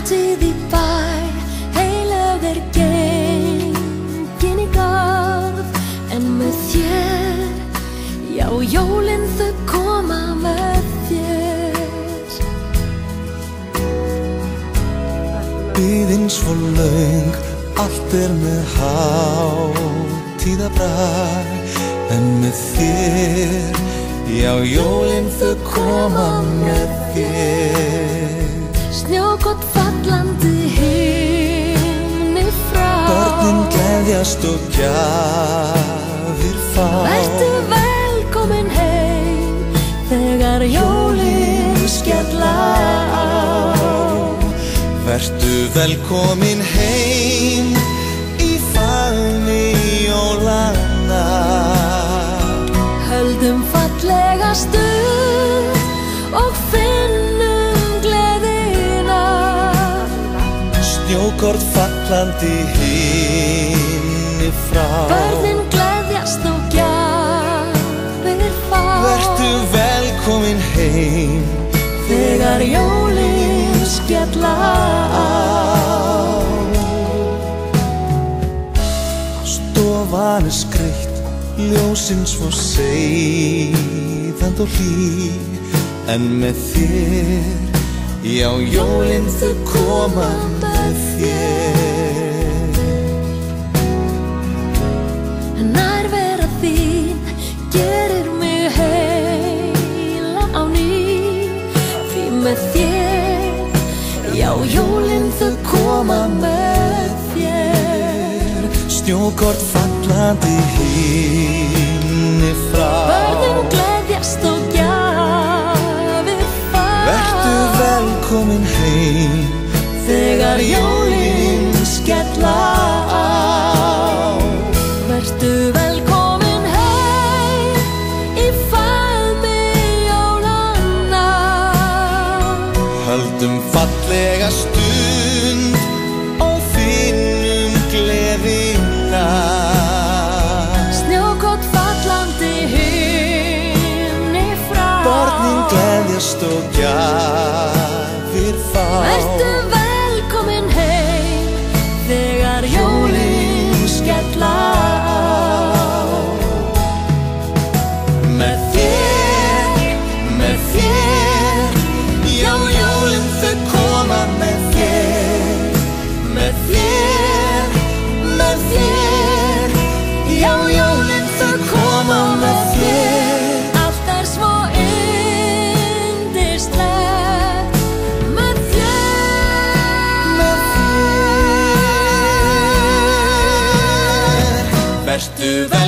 hátíð í bæ, heilög gengin í garð, en með þér, já, jólin þau koma með þér. Biðin svo löng, allt með hátíðabrag, en með þér, já, jólin þau koma með þér. Snjókott fallandi himni frá, börnin gleðjast og gjafir fá. Vertu velkomin heim þegar jólin skella á. Vertu velkomin heim í faðmi jólanna. Höldum fallega stund og finnum gleðina. Snjókort fallandi himni frá, Börnin gleðjast og gjafir fá. Vertu velkomin heim þegar jólin skella á. Stofan skreytt, ljósin svo seiðandi og hlý, en með þér, já, jólin þau koma með þér. Nærvera þín gerir mig heila á ný, því með þér, já, jólin þau koma með þér. Snjókort fallandi himni frá, Börnin gleðjast og gjafir fá. vertu velkomin heim þegar jólin skella á. Vertu velkomin heim í faðmi jólanna. Höldum fallega stund og finnum gleðina. Snjókott fallandi himni frá, Börnin gleðjast og gjafir fá. vertu velkomin heim þegar jólin skella á. Með þér, já, jólin þau koma með þér. Með þér, já, jólin þau koma með þér. Allt svo yndislegt með þér. Vertu velkomin